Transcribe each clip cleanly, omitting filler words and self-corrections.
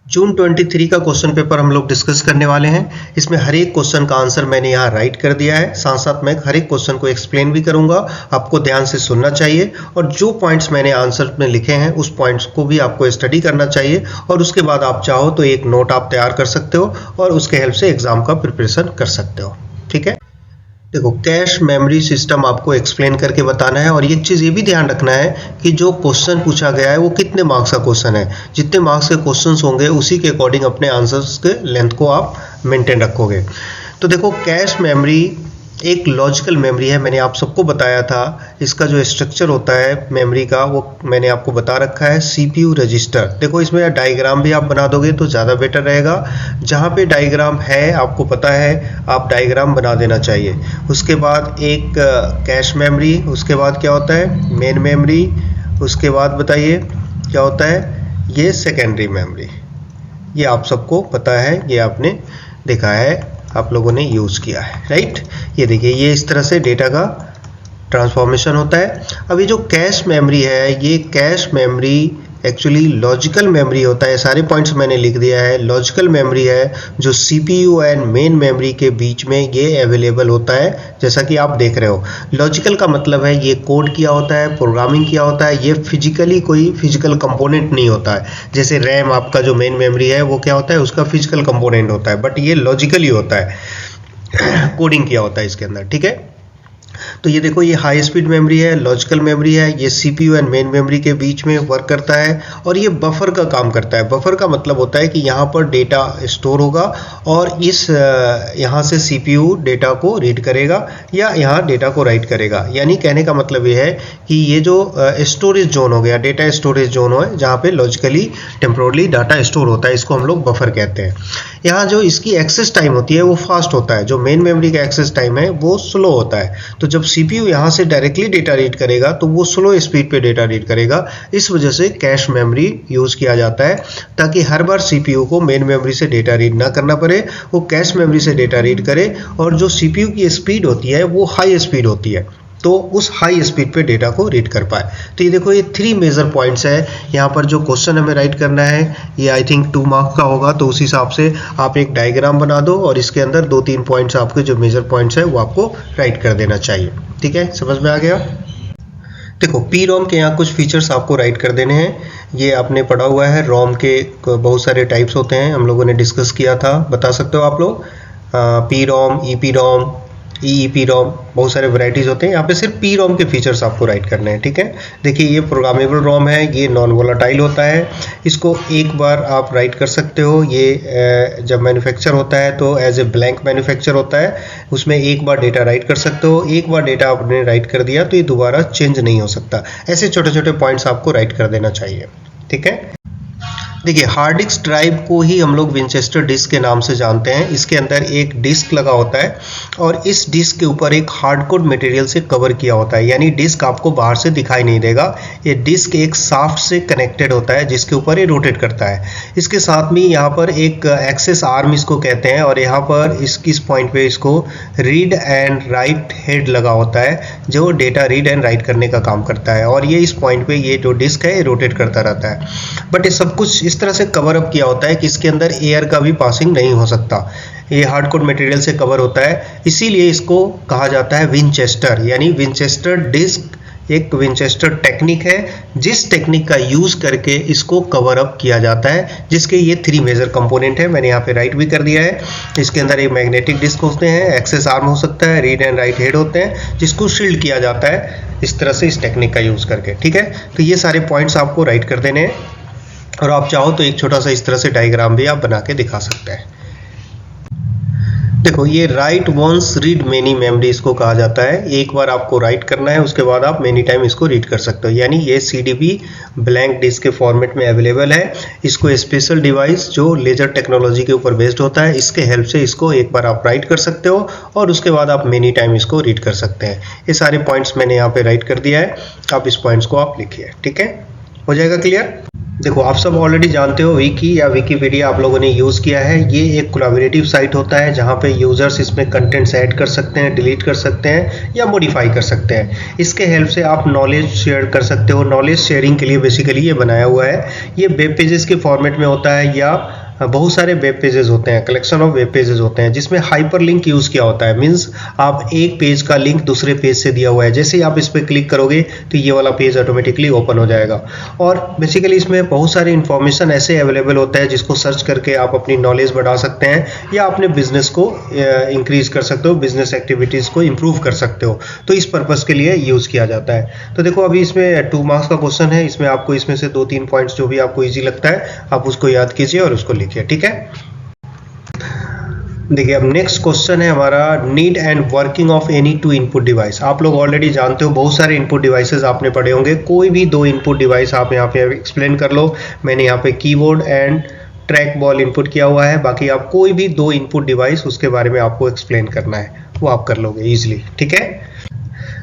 जून 23 का question paper हम लोग डिस्कस करने वाले हैं। इसमें हर एक क्वेश्चन का आंसर मैंने यहाँ राइट कर दिया है, साथ साथ मैं हर एक क्वेश्चन को एक्सप्लेन भी करूंगा। आपको ध्यान से सुनना चाहिए और जो पॉइंट्स मैंने आंसर में लिखे हैं उस पॉइंट्स को भी आपको स्टडी करना चाहिए और उसके बाद आप चाहो तो एक नोट आप तैयार कर सकते हो और उसके हेल्प से एग्जाम का प्रिपरेशन कर सकते हो। ठीक है, देखो कैश मेमोरी सिस्टम आपको एक्सप्लेन करके बताना है और एक चीज़ ये भी ध्यान रखना है कि जो क्वेश्चन पूछा गया है वो कितने मार्क्स का क्वेश्चन है। जितने मार्क्स के क्वेश्चंस होंगे उसी के अकॉर्डिंग अपने आंसर्स के लेंथ को आप मेंटेन रखोगे। तो देखो कैश मेमोरी एक लॉजिकल मेमोरी है, मैंने आप सबको बताया था। इसका जो स्ट्रक्चर होता है मेमोरी का वो मैंने आपको बता रखा है, सीपीयू रजिस्टर। देखो इसमें डायग्राम भी आप बना दोगे तो ज़्यादा बेटर रहेगा। जहाँ पे डायग्राम है आपको पता है आप डायग्राम बना देना चाहिए। उसके बाद एक कैश मेमोरी, उसके बाद क्या होता है मेन मेमोरी, उसके बाद बताइए क्या होता है ये सेकेंडरी मेमोरी। ये आप सबको पता है, ये आपने देखा है, आप लोगों ने यूज़ किया है, राइट। ये देखिए ये इस तरह से डेटा का ट्रांसफॉर्मेशन होता है। अब ये जो कैश मेमोरी है ये cache memory actually logical memory होता है। सारे पॉइंट्स मैंने लिख दिया है। लॉजिकल मेमोरी है जो सीपीयू एंड मेन मेमोरी के बीच में ये अवेलेबल होता है, जैसा कि आप देख रहे हो। लॉजिकल का मतलब है ये कोड किया होता है, प्रोग्रामिंग किया होता है, ये फिजिकली कोई फिजिकल कंपोनेंट नहीं होता है। जैसे रैम आपका जो मेन मेमोरी है वो क्या होता है उसका फिजिकल कंपोनेंट होता है, बट ये लॉजिकली होता है, कोडिंग किया होता है इसके अंदर। ठीक है, तो ये देखो ये हाई स्पीड मेमोरी है, लॉजिकल मेमोरी है, ये सीपीयू एंड मेन मेमोरी के बीच में वर्क करता है और ये बफर का काम करता है। बफर का मतलब होता है कि यहाँ पर डेटा स्टोर होगा और इस यहाँ से सीपीयू डेटा को रीड करेगा या यहाँ डेटा को राइट करेगा। यानी कहने का मतलब ये है कि ये जो स्टोरेज जोन हो गया, डेटा स्टोरेज जोन हो जहाँ पे लॉजिकली टेम्पोरली डाटा स्टोर होता है, इसको हम लोग बफर कहते हैं। यहाँ जो इसकी एक्सेस टाइम होती है वो फास्ट होता है, जो मेन मेमोरी का एक्सेस टाइम है वो स्लो होता है। तो जब सीपीयू यहाँ से डायरेक्टली डेटा रीड करेगा तो वो स्लो स्पीड पे डेटा रीड करेगा। इस वजह से कैश मेमोरी यूज़ किया जाता है ताकि हर बार सीपीयू को मेन मेमोरी से डेटा रीड ना करना पड़े, वो कैश मेमोरी से डेटा रीड करे और जो सीपीयू की स्पीड होती है वो हाई स्पीड होती है, तो उस हाई स्पीड पे डेटा को रीड कर पाए। तो ये देखो ये 3 मेजर पॉइंट्स है। यहाँ पर जो क्वेश्चन हमें राइट करना है ये आई थिंक 2 मार्क्स का होगा, तो उस हिसाब से आप एक डायग्राम बना दो और इसके अंदर 2-3 पॉइंट्स आपके जो मेजर पॉइंट्स है वो आपको राइट कर देना चाहिए। ठीक है, समझ में आ गया। देखो पी रोम के यहाँ कुछ फीचर्स आपको राइट कर देने हैं। ये आपने पढ़ा हुआ है, रोम के बहुत सारे टाइप्स होते हैं, हम लोगों ने डिस्कस किया था, बता सकते हो आप लोग। P ROM, E P ROM, ई रोम, बहुत सारे वैरायटीज़ होते हैं। यहाँ पे सिर्फ पी रोम के फीचर्स आपको राइट करने हैं। ठीक है, देखिए ये प्रोग्रामेबल रोम है, ये नॉन वोलाटाइल होता है, इसको एक बार आप राइट कर सकते हो। ये जब मैन्युफैक्चर होता है तो एज ए ब्लैंक मैन्युफैक्चर होता है, उसमें एक बार डेटा राइट कर सकते हो। एक बार डेटा आपने राइट कर दिया तो ये दोबारा चेंज नहीं हो सकता। ऐसे छोटे छोटे पॉइंट्स आपको राइट कर देना चाहिए। ठीक है, देखिए हार्ड डिस्क ड्राइव को ही हम लोग विंचेस्टर डिस्क के नाम से जानते हैं। इसके अंदर एक डिस्क लगा होता है और इस डिस्क के ऊपर एक हार्डकोर मटेरियल से कवर किया होता है, यानी डिस्क आपको बाहर से दिखाई नहीं देगा। ये डिस्क एक शाफ्ट से कनेक्टेड होता है जिसके ऊपर ये रोटेट करता है। इसके साथ में यहाँ पर एक एक्सेस आर्म इसको कहते हैं और यहाँ पर इस पॉइंट पे इसको रीड एंड राइट हेड लगा होता है जो डेटा रीड एंड राइट करने का काम करता है। और ये इस पॉइंट पे ये जो डिस्क है ये रोटेट करता रहता है। बट ये सब कुछ इस तरह से कवर अप किया होता है कि इसके अंदर एयर का भी पासिंग नहीं हो सकता। ये हार्डकोर मटेरियल से कवर होता है, इसीलिए इसको कहा जाता है विंचेस्टर, यानी विंचेस्टर डिस्क एक विंचेस्टर टेक्निक है जिस टेक्निक का यूज करके इसको कवर अप किया जाता है, जिसके ये 3 मेजर कंपोनेंट है। मैंने यहाँ पे राइट भी कर दिया है। इसके अंदर एक मैग्नेटिक डिस्क होते हैं, एक्सेस आर्म हो सकता है, रीड एंड राइट हेड होते हैं जिसको शील्ड किया जाता है इस तरह से इस टेक्निक का यूज करके। ठीक है, तो ये सारे पॉइंट्स आपको राइट कर देने हैं और आप चाहो तो एक छोटा सा इस तरह से डायग्राम भी आप बना के दिखा सकते हैं। देखो ये write once read many memory इसको कहा जाता है। एक बार आपको राइट करना है, उसके बाद आप मेनी टाइम इसको रीड कर सकते हो। यानी ये CDB ब्लैंक डिस्क के फॉर्मेट में अवेलेबल है। इसको स्पेशल डिवाइस जो लेजर टेक्नोलॉजी के ऊपर बेस्ड होता है, इसके हेल्प से इसको एक बार आप राइट कर सकते हो और उसके बाद आप मेनी टाइम इसको रीड कर सकते हैं। ये सारे पॉइंट्स मैंने यहाँ पे राइट कर दिया है, आप इस पॉइंट्स को आप लिखिए। ठीक है, हो जाएगा क्लियर। देखो, आप सब ऑलरेडी जानते हो विकी या विकिपीडिया आप लोगों ने यूज़ किया है। ये एक कोलैबोरेटिव साइट होता है जहाँ पे यूज़र्स इसमें कंटेंट्स ऐड कर सकते हैं, डिलीट कर सकते हैं या मॉडिफाई कर सकते हैं। इसके हेल्प से आप नॉलेज शेयर कर सकते हो। नॉलेज शेयरिंग के लिए बेसिकली ये बनाया हुआ है। ये वेब पेजेस के फॉर्मेट में होता है या बहुत सारे वेब पेजेस होते हैं, कलेक्शन ऑफ वेब पेजेस होते हैं जिसमें हाइपरलिंक यूज़ किया होता है। मींस आप एक पेज का लिंक दूसरे पेज से दिया हुआ है, जैसे ही आप इस पर क्लिक करोगे तो ये वाला पेज ऑटोमेटिकली ओपन हो जाएगा। और बेसिकली इसमें बहुत सारी इन्फॉर्मेशन ऐसे अवेलेबल होता है जिसको सर्च करके आप अपनी नॉलेज बढ़ा सकते हैं या अपने बिजनेस को इंक्रीज कर सकते हो, बिजनेस एक्टिविटीज़ को इम्प्रूव कर सकते हो। तो इस पर्पज़ के लिए यूज़ किया जाता है। तो देखो, अभी इसमें 2 मार्क्स का क्वेश्चन है। इसमें आपको इसमें से 2-3 पॉइंट्स जो भी आपको ईजी लगता है आप उसको याद कीजिए और उसको लिखिए, ठीक है। देखिए, अब नेक्स्ट क्वेश्चन है हमारा, need and working of any 2 input device. आप लोग ऑलरेडी जानते हो, बहुत सारे इनपुट डिवाइसेस आपने पढ़े होंगे। कोई भी 2 इनपुट डिवाइस आप यहाँ पे एक्सप्लेन कर लो। मैंने यहाँ पे keyboard and track ball input किया हुआ है। बाकी आप कोई भी 2 इनपुट डिवाइस उसके बारे में आपको एक्सप्लेन करना है, वो आप कर लोगे इजीली, ठीक है।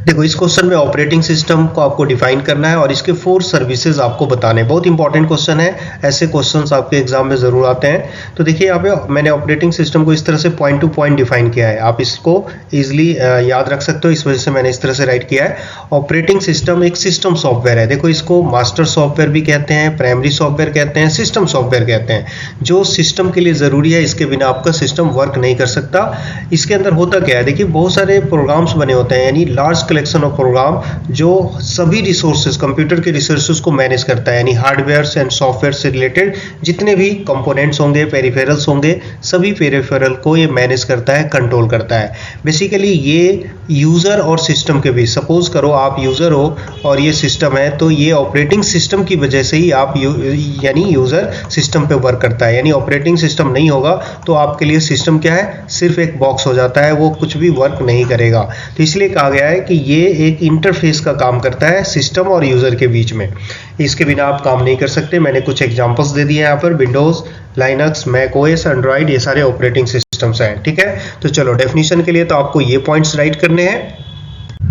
देखो, इस क्वेश्चन में ऑपरेटिंग सिस्टम को आपको डिफाइन करना है और इसके 4 सर्विसेज आपको बताने। बहुत इंपॉर्टेंट क्वेश्चन है, ऐसे क्वेश्चंस आपके एग्जाम में जरूर आते हैं। तो देखिए, यहाँ पे मैंने ऑपरेटिंग सिस्टम को इस तरह से पॉइंट टू पॉइंट डिफाइन किया है। आप इसको इजीली याद रख सकते हो, इस वजह से मैंने इस तरह से राइट किया है। ऑपरेटिंग सिस्टम एक सिस्टम सॉफ्टवेयर है। देखो, इसको मास्टर सॉफ्टवेयर भी कहते हैं, प्राइमरी सॉफ्टवेयर कहते हैं, सिस्टम सॉफ्टवेयर कहते हैं। जो सिस्टम के लिए ज़रूरी है, इसके बिना आपका सिस्टम वर्क नहीं कर सकता। इसके अंदर होता क्या है, देखिए बहुत सारे प्रोग्राम्स बने होते हैं, यानी लार्ज कलेक्शन ऑफ प्रोग्राम जो सभी रिसोर्सेज, कंप्यूटर के रिसोर्सेज को मैनेज करता है। यानी हार्डवेयर एंड सॉफ्टवेयर से रिलेटेड जितने भी कंपोनेंट्स होंगे, पेरिफेरल्स होंगे, सभी पेरिफेरल को ये मैनेज करता है, कंट्रोल करता है। बेसिकली ये यूज़र और सिस्टम के बीच, सपोज करो आप यूज़र हो और ये सिस्टम है, तो ये ऑपरेटिंग सिस्टम की वजह से ही आप यानी यूज़र सिस्टम पे वर्क करता है। यानी ऑपरेटिंग सिस्टम नहीं होगा तो आपके लिए सिस्टम क्या है, सिर्फ एक बॉक्स हो जाता है, वो कुछ भी वर्क नहीं करेगा। तो इसलिए कहा गया है कि ये एक इंटरफेस का काम करता है सिस्टम और यूज़र के बीच में। इसके बिना आप काम नहीं कर सकते। मैंने कुछ एग्जांपल्स दे दिए हैं यहाँ पर, Windows, Linux, Mac OS, Android, ये सारे ऑपरेटिंग सिस्टम्स हैं, ठीक है। तो चलो, डेफिनेशन के लिए तो आपको ये पॉइंट्स राइट करने हैं।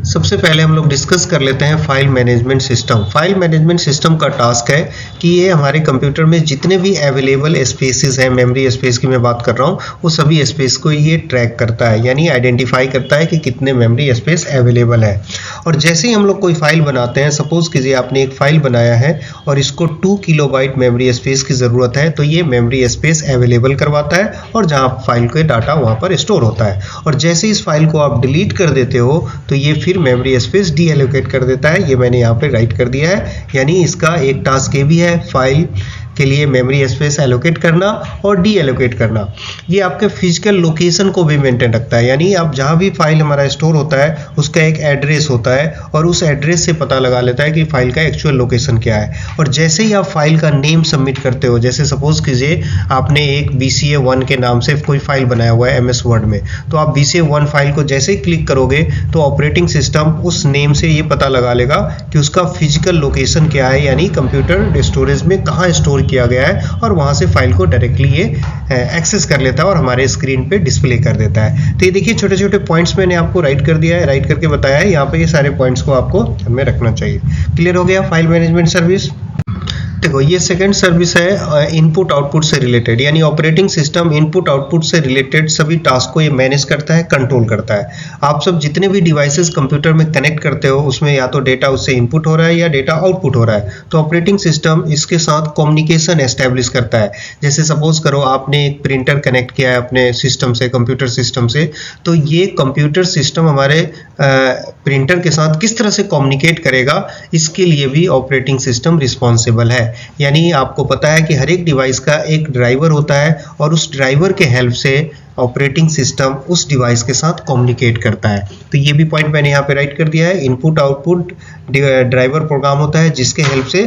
सबसे पहले हम लोग डिस्कस कर लेते हैं file management system. File management system का टास्क है कि ये हमारे कंप्यूटर में जितने भी अवेलेबल स्पेसेस हैं, मेमोरी स्पेस की मैं बात कर रहा हूँ, वो सभी स्पेस को ये ट्रैक करता है, यानी आइडेंटिफाई करता है कि कितने मेमोरी स्पेस अवेलेबल है। और जैसे ही हम लोग कोई फाइल बनाते हैं, सपोज कीजिए आपने एक फाइल बनाया है और इसको 2 किलोबाइट मेमोरी स्पेस की ज़रूरत है, तो ये मेमोरी स्पेस अवेलेबल करवाता है और जहाँ फाइल के डाटा वहाँ पर स्टोर होता है। और जैसे इस फाइल को आप डिलीट कर देते हो तो ये फिर मेमोरी स्पेस डी एलोकेट कर देता है। ये मैंने यहाँ पे राइट कर दिया है। यानी इसका एक टास्क ये भी है, फाइल के लिए मेमोरी स्पेस एलोकेट करना और डी एलोकेट करना। ये आपके फिजिकल लोकेशन को भी मेंटेन रखता है, यानी आप जहाँ भी फाइल हमारा स्टोर होता है उसका एक एड्रेस होता है और उस एड्रेस से पता लगा लेता है कि फाइल का एक्चुअल लोकेशन क्या है। और जैसे ही आप फाइल का नेम सबमिट करते हो, जैसे सपोज कीजिए आपने एक BCA1 के नाम से कोई फाइल बनाया हुआ है MS वर्ड में, तो आप BCA1 फाइल को जैसे ही क्लिक करोगे तो ऑपरेटिंग सिस्टम उस नेम से ये पता लगा लेगा कि उसका फिजिकल लोकेशन क्या है, यानी कंप्यूटर स्टोरेज में कहाँ स्टोर किया गया है, और वहां से फाइल को डायरेक्टली ये एक्सेस कर लेता है और हमारे स्क्रीन पे डिस्प्ले कर देता है। तो ये देखिए, छोटे छोटे पॉइंट्स मैंने आपको राइट कर दिया है, राइट करके बताया है। यहाँ पे ये सारे पॉइंट्स को आपको ध्यान में रखना चाहिए। क्लियर हो गया फाइल मैनेजमेंट सर्विस। देखो, ये सेकंड सर्विस है इनपुट आउटपुट से रिलेटेड, यानी ऑपरेटिंग सिस्टम इनपुट आउटपुट से रिलेटेड सभी टास्क को ये मैनेज करता है, कंट्रोल करता है। आप सब जितने भी डिवाइसेस कंप्यूटर में कनेक्ट करते हो उसमें या तो डेटा उससे इनपुट हो रहा है या डेटा आउटपुट हो रहा है, तो ऑपरेटिंग सिस्टम इसके साथ कम्युनिकेशन एस्टेब्लिश करता है। जैसे सपोज करो आपने एक प्रिंटर कनेक्ट किया है अपने सिस्टम से, कंप्यूटर सिस्टम से, तो ये कंप्यूटर सिस्टम हमारे प्रिंटर के साथ किस तरह से कम्युनिकेट करेगा, इसके लिए भी ऑपरेटिंग सिस्टम रिस्पॉन्सिबल है। यानी आपको पता है कि हर एक डिवाइस का एक ड्राइवर होता है और उस ड्राइवर के हेल्प से ऑपरेटिंग सिस्टम उस डिवाइस के साथ कम्युनिकेट करता है। तो ये भी पॉइंट मैंने यहाँ पे राइट कर दिया है। इनपुट आउटपुट ड्राइवर प्रोग्राम होता है जिसके हेल्प से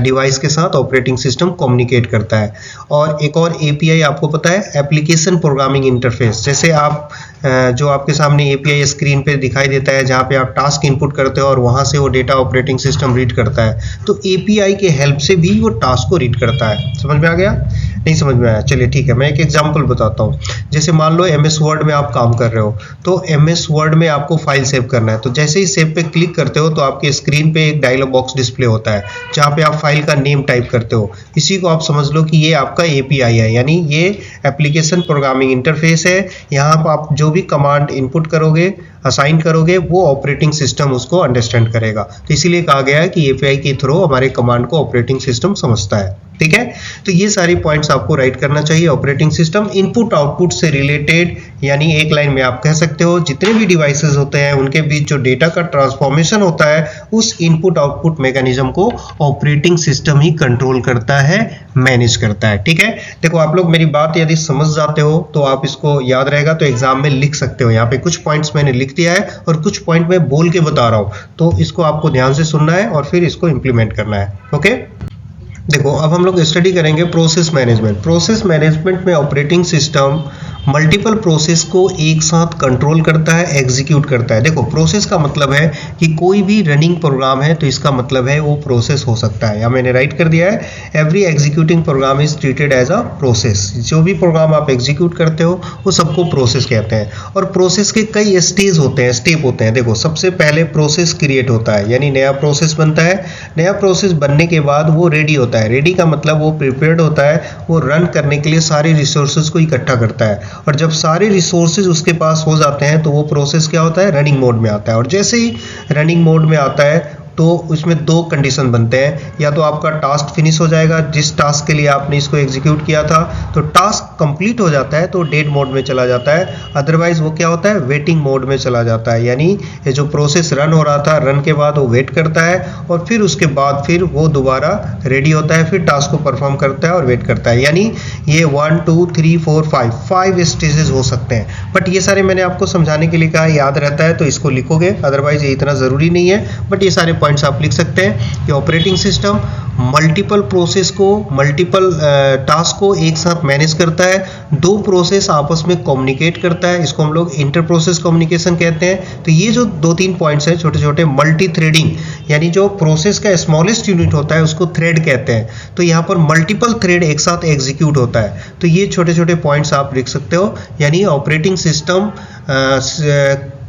डिवाइस के साथ ऑपरेटिंग सिस्टम कम्युनिकेट करता है। और एक और API आपको पता है, एप्लीकेशन प्रोग्रामिंग इंटरफेस। जैसे आप जो आपके सामने API स्क्रीन पे दिखाई देता है जहाँ पे आप टास्क इनपुट करते हो और वहाँ से वो डेटा ऑपरेटिंग सिस्टम रीड करता है, तो API के हेल्प से भी वो टास्क को रीड करता है। समझ में आ गया। नहीं समझ में आया? चलिए ठीक है, मैं एक एग्जांपल बताता हूँ। जैसे मान लो MS वर्ड में आप काम कर रहे हो, तो MS वर्ड में आपको फाइल सेव करना है। तो जैसे ही सेव पे क्लिक करते हो तो आपके स्क्रीन पे एक डायलॉग बॉक्स डिस्प्ले होता है जहाँ पे आप फाइल का नेम टाइप करते हो। इसी को आप समझ लो कि ये आपका API है, यानी ये एप्लीकेशन प्रोग्रामिंग इंटरफेस है। यहाँ पर आप जो भी कमांड इनपुट करोगे, असाइन करोगे, वो ऑपरेटिंग सिस्टम उसको अंडरस्टैंड करेगा। तो इसीलिए कहा गया है कि API के थ्रू हमारे कमांड को ऑपरेटिंग सिस्टम समझता है। ठीक है, तो ये सारी पॉइंट्स आपको राइट करना चाहिए। ऑपरेटिंग सिस्टम इनपुट आउटपुट से रिलेटेड, यानी एक लाइन में आप कह सकते हो जितने भी डिवाइसेस होते हैं उनके बीच जो डेटा का ट्रांसफॉर्मेशन होता है, उस इनपुट आउटपुट मैकेनिज्म को ऑपरेटिंग सिस्टम ही कंट्रोल करता है, मैनेज करता है। ठीक है, देखो आप लोग मेरी बात यदि समझ जाते हो तो आप इसको याद रहेगा तो एग्जाम में लिख सकते हो। यहाँ पे कुछ पॉइंट्स मैंने लिख दिया है और कुछ पॉइंट मैं बोल के बता रहा हूँ, तो इसको आपको ध्यान से सुनना है और फिर इसको इंप्लीमेंट करना है। ओके, देखो अब हम लोग स्टडी करेंगे प्रोसेस मैनेजमेंट। प्रोसेस मैनेजमेंट में ऑपरेटिंग सिस्टम मल्टीपल प्रोसेस को एक साथ कंट्रोल करता है, एग्जीक्यूट करता है। देखो प्रोसेस का मतलब है कि कोई भी रनिंग प्रोग्राम है तो इसका मतलब है वो प्रोसेस हो सकता है। या मैंने राइट कर दिया है, every executing program is treated as a process. जो भी प्रोग्राम आप एग्जीक्यूट करते हो वो सबको प्रोसेस कहते हैं। और प्रोसेस के कई स्टेज होते हैं, स्टेप होते हैं। देखो सबसे पहले प्रोसेस क्रिएट होता है, यानी नया प्रोसेस बनता है। नया प्रोसेस बनने के बाद वो रेडी होता है। रेडी का मतलब वो प्रिपेयर्ड होता है, वो रन करने के लिए सारे रिसोर्सेज को इकट्ठा करता है। और जब सारे रिसोर्सेज उसके पास हो जाते हैं तो वो प्रोसेस क्या होता है, रनिंग मोड में आता है। और जैसे ही रनिंग मोड में आता है तो उसमें दो कंडीशन बनते हैं, या तो आपका टास्क फिनिश हो जाएगा, जिस टास्क के लिए आपने इसको एग्जीक्यूट किया था, तो टास्क कंप्लीट हो जाता है तो डेड मोड में चला जाता है। अदरवाइज वो क्या होता है, वेटिंग मोड में चला जाता है। यानी ये जो प्रोसेस रन हो रहा था, रन के बाद वो वेट करता है और फिर उसके बाद फिर वो दोबारा रेडी होता है, फिर टास्क को परफॉर्म करता है और वेट करता है। यानी ये 1 2 3 4 5 स्टेजेस हो सकते हैं। बट ये सारे मैंने आपको समझाने के लिए कहा, याद रहता है तो इसको लिखोगे, अदरवाइज ये इतना ज़रूरी नहीं है। बट ये सारे पॉइंट्स आप लिख सकते हैं कि ऑपरेटिंग सिस्टम मल्टीपल प्रोसेस को, मल्टीपल टास्क को एक साथ मैनेज करता है। दो प्रोसेस आपस में कम्युनिकेट करता है, इसको हम लोग इंटर प्रोसेस कम्युनिकेशन कहते हैं। तो ये जो 2-3 पॉइंट्स हैं छोटे छोटे, मल्टी थ्रेडिंग, यानी जो प्रोसेस का स्मॉलेस्ट यूनिट होता है उसको थ्रेड कहते हैं। तो यहाँ पर मल्टीपल थ्रेड एक साथ एग्जीक्यूट होता है। तो ये छोटे छोटे पॉइंट्स आप लिख सकते हो। यानी ऑपरेटिंग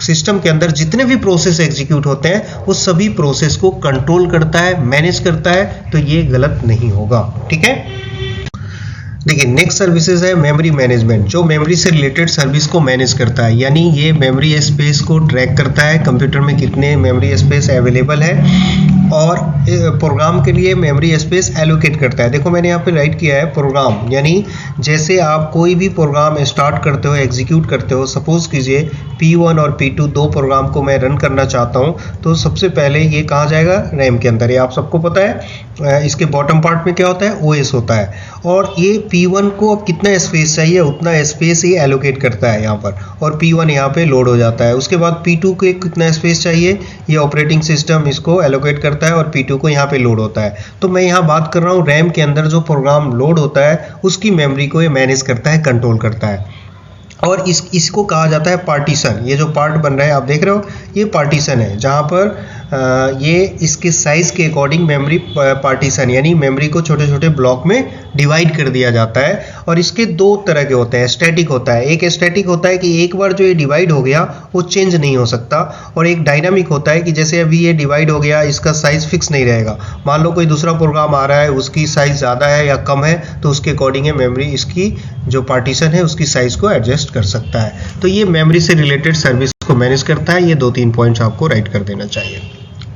सिस्टम के अंदर जितने भी प्रोसेस एग्जीक्यूट होते हैं वो सभी प्रोसेस को कंट्रोल करता है, मैनेज करता है। तो ये गलत नहीं होगा। ठीक है, देखिए नेक्स्ट सर्विसेज है मेमोरी मैनेजमेंट, जो मेमोरी से रिलेटेड सर्विस को मैनेज करता है। यानी ये मेमोरी स्पेस को ट्रैक करता है, कंप्यूटर में कितने मेमोरी स्पेस अवेलेबल है और प्रोग्राम के लिए मेमोरी स्पेस एलोकेट करता है। देखो मैंने यहाँ पे राइट किया है प्रोग्राम, यानी जैसे आप कोई भी प्रोग्राम स्टार्ट करते हो, एग्जीक्यूट करते हो, सपोज कीजिए P1 और P2 दो प्रोग्राम को मैं रन करना चाहता हूँ, तो सबसे पहले ये कहाँ जाएगा, रैम के अंदर। ये आप सबको पता है। इसके बॉटम पार्ट में क्या होता है, OS होता है। और ये P1 को अब कितना स्पेस चाहिए उतना स्पेस ये एलोकेट करता है यहाँ पर, और P1 यहाँ पे लोड हो जाता है। उसके बाद P2 को कितना स्पेस चाहिए, ये ऑपरेटिंग सिस्टम इसको एलोकेट करता है और P2 को यहाँ पे लोड होता है। तो मैं यहाँ बात कर रहा हूँ रैम के अंदर जो प्रोग्राम लोड होता है उसकी मेमोरी को ये मैनेज करता है, कंट्रोल करता है। और इसको कहा जाता है पार्टीशन। ये जो पार्ट बन रहा है आप देख रहे हो, ये पार्टीशन है, जहाँ पर ये इसके साइज के अकॉर्डिंग मेमोरी पार्टीशन, यानी मेमोरी को छोटे छोटे ब्लॉक में डिवाइड कर दिया जाता है। और इसके दो तरह के होते हैं, स्टैटिक होता है। एक स्टैटिक होता है कि एक बार जो ये डिवाइड हो गया वो चेंज नहीं हो सकता, और एक डायनामिक होता है कि जैसे अभी ये डिवाइड हो गया, इसका साइज फिक्स नहीं रहेगा। मान लो कोई दूसरा प्रोग्राम आ रहा है, उसकी साइज ज़्यादा है या कम है, तो उसके अकॉर्डिंग है मेमोरी इसकी जो पार्टीशन है उसकी साइज को एडजस्ट कर सकता है। तो ये मेमोरी से रिलेटेड सर्विस को मैनेज करता है। ये 2-3 पॉइंट्स आपको राइट कर देना चाहिए।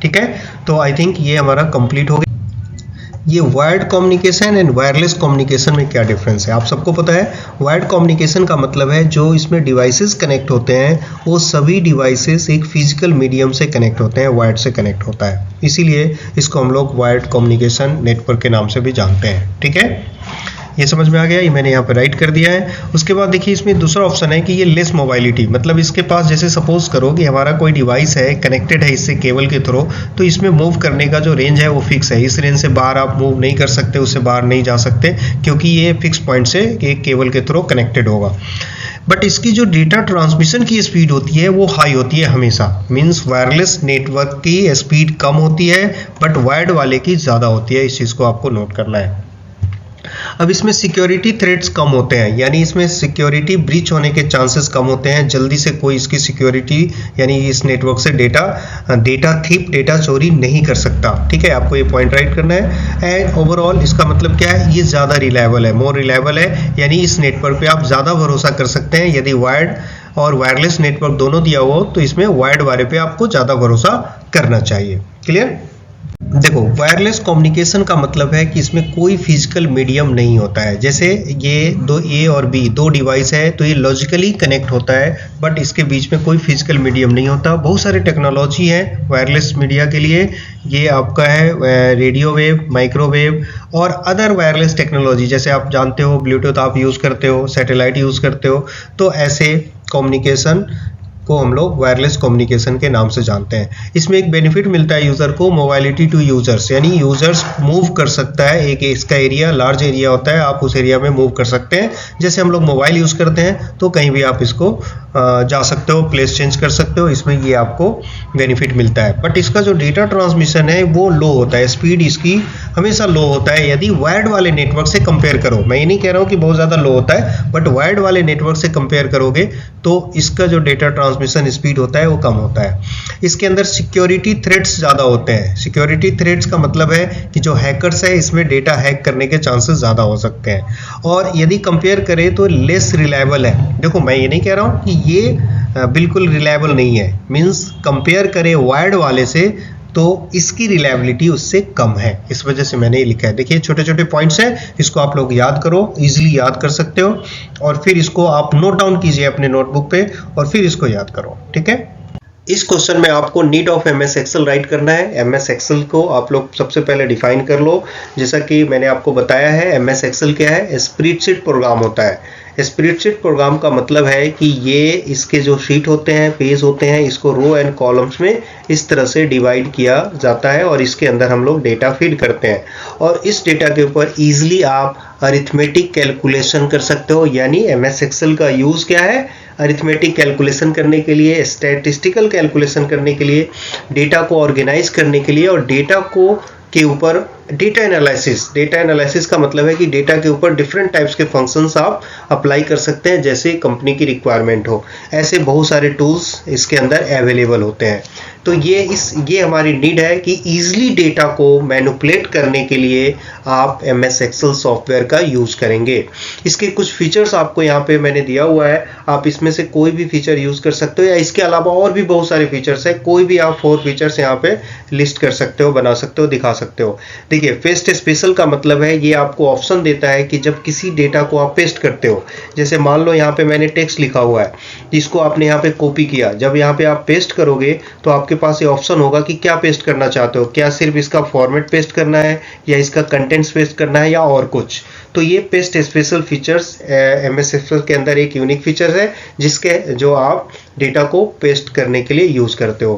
ठीक है, तो आई थिंक ये हमारा कंप्लीट हो गया। ये wired communication and wireless communication में क्या डिफरेंस है आप सबको पता है। वायर्ड कम्युनिकेशन का मतलब है जो इसमें डिवाइसेस कनेक्ट होते हैं वो सभी डिवाइसेस एक फिजिकल मीडियम से कनेक्ट होते हैं, वायर्ड से कनेक्ट होता है, इसीलिए इसको हम लोग वायर्ड कम्युनिकेशन नेटवर्क के नाम से भी जानते हैं। ठीक है, ये समझ में आ गया, ये मैंने यहाँ पे राइट कर दिया है। उसके बाद देखिए इसमें दूसरा ऑप्शन है कि ये लेस मोबाइलिटी, मतलब इसके पास जैसे सपोज करो कि हमारा कोई डिवाइस है, कनेक्टेड है इससे केबल के थ्रू, तो इसमें मूव करने का जो रेंज है वो फिक्स है। इस रेंज से बाहर आप मूव नहीं कर सकते, उससे बाहर नहीं जा सकते, क्योंकि ये फिक्स पॉइंट से एक केबल के थ्रू कनेक्टेड होगा। बट इसकी जो डेटा ट्रांसमिशन की स्पीड होती है वो हाई होती है हमेशा। मीन्स वायरलेस नेटवर्क की स्पीड कम होती है बट वायर्ड वाले की ज़्यादा होती है। इस चीज़ को आपको नोट करना है। अब इसमें सिक्योरिटी थ्रेट्स कम होते हैं, यानी इसमें सिक्योरिटी ब्रीच होने के चांसेस कम होते हैं, जल्दी से कोई इसकी सिक्योरिटी यानी इस नेटवर्क से डेटा थीप डेटा चोरी नहीं कर सकता। ठीक है, आपको ये पॉइंट राइट करना है। एंड ओवरऑल इसका मतलब क्या है, ये ज़्यादा रिलायबल है, मोर रिलायबल है, यानी इस नेटवर्क पे आप ज़्यादा भरोसा कर सकते हैं। यदि वायर्ड और वायरलेस नेटवर्क दोनों दिया हो तो इसमें वायर्ड वाले पे आपको ज़्यादा भरोसा करना चाहिए। क्लियर? देखो, वायरलेस कम्युनिकेशन का मतलब है कि इसमें कोई फिजिकल मीडियम नहीं होता है। जैसे ये दो ए और बी दो डिवाइस है तो ये लॉजिकली कनेक्ट होता है, बट इसके बीच में कोई फिजिकल मीडियम नहीं होता। बहुत सारे टेक्नोलॉजी है वायरलेस मीडिया के लिए, ये आपका है रेडियो वेव, माइक्रोवेव और अदर वायरलेस टेक्नोलॉजी, जैसे आप जानते हो ब्लूटूथ आप यूज़ करते हो, सैटेलाइट यूज़ करते हो, तो ऐसे कम्युनिकेशन को हम लोग वायरलेस कम्युनिकेशन के नाम से जानते हैं। इसमें एक बेनिफिट मिलता है यूज़र को, मोबाइलिटी टू यूजर्स, यानी यूजर्स मूव कर सकता है। एक इसका एरिया लार्ज एरिया होता है, आप उस एरिया में मूव कर सकते हैं। जैसे हम लोग मोबाइल यूज़ करते हैं तो कहीं भी आप इसको जा सकते हो, प्लेस चेंज कर सकते हो, इसमें ये आपको बेनिफिट मिलता है। बट इसका जो डेटा ट्रांसमिशन है वो लो होता है, स्पीड इसकी हमेशा लो होता है यदि वायर्ड वाले नेटवर्क से कंपेयर करो। मैं ये नहीं कह रहा हूँ कि बहुत ज़्यादा लो होता है, बट वायर्ड वाले नेटवर्क से कंपेयर करोगे तो इसका जो डेटा ट्रांसमिशन स्पीड होता है वो कम होता है। इसके अंदर सिक्योरिटी थ्रेट्स ज़्यादा होते हैं। सिक्योरिटी थ्रेट्स का मतलब है कि जो हैकर्स है इसमें डेटा हैक करने के चांसेस ज़्यादा हो सकते हैं, और यदि कंपेयर करें तो लेस रिलायबल है। देखो, मैं ये नहीं कह रहा हूँ कि ये बिल्कुल रिलायबल नहीं है, मीन्स कंपेयर करें वायर्ड वाले से तो इसकी रिलायबिलिटी उससे कम है, इस वजह से मैंने ये लिखा है। देखिए, छोटे छोटे पॉइंट्स हैं, इसको आप लोग याद करो, इजीली याद कर सकते हो, और फिर इसको आप नोट डाउन कीजिए अपने नोटबुक पे और फिर इसको याद करो। ठीक है, इस क्वेश्चन में आपको need of MS Excel write करना है। एमएस एक्सेल को आप लोग सबसे पहले डिफाइन कर लो। जैसा कि मैंने आपको बताया है, एमएस एक्सेल क्या है, स्प्रेडशीट प्रोग्राम होता है। स्प्रेडशीट प्रोग्राम का मतलब है कि ये इसके जो शीट होते हैं, पेज होते हैं, इसको रो एंड कॉलम्स में इस तरह से डिवाइड किया जाता है और इसके अंदर हम लोग डेटा फीड करते हैं, और इस डेटा के ऊपर इजीली आप अरिथमेटिक कैलकुलेशन कर सकते हो। यानी एमएस एक्सेल का यूज़ क्या है, अरिथमेटिक कैलकुलेशन करने के लिए, स्टैटिस्टिकल कैलकुलेशन करने के लिए, डेटा को ऑर्गेनाइज करने के लिए, और डेटा को के ऊपर डेटा एनालिसिस। डेटा एनालिसिस का मतलब है कि डेटा के ऊपर डिफरेंट टाइप्स के फंक्शंस आप अप्लाई कर सकते हैं जैसे कंपनी की रिक्वायरमेंट हो। ऐसे बहुत सारे टूल्स इसके अंदर अवेलेबल होते हैं। तो ये हमारी नीड है कि ईजिली डेटा को मैनिपुलेट करने के लिए आप एमएस एक्सेल सॉफ्टवेयर का यूज़ करेंगे। इसके कुछ फीचर्स आपको यहाँ पे मैंने दिया हुआ है, आप इसमें से कोई भी फीचर यूज़ कर सकते हो, या इसके अलावा और भी बहुत सारे फीचर्स है, कोई भी आप 4 फीचर्स यहाँ पे लिस्ट कर सकते हो, बना सकते हो, दिखा सकते हो। देखिए, पेस्ट स्पेशल का मतलब है ये आपको ऑप्शन देता है कि जब किसी डेटा को आप पेस्ट करते हो, जैसे मान लो यहाँ पे मैंने टेक्स्ट लिखा हुआ है, जिसको आपने यहाँ पे कॉपी किया, जब यहाँ पे आप पेस्ट करोगे तो आपके पास ये ऑप्शन होगा कि क्या पेस्ट करना चाहते हो, क्या सिर्फ इसका फॉर्मेट पेस्ट करना है, या इसका कंटेंट्स पेस्ट करना है, या और कुछ। तो ये paste special features MS Excel के अंदर एक यूनिक फीचर है जिसके जो आप डेटा को पेस्ट करने के लिए यूज करते हो।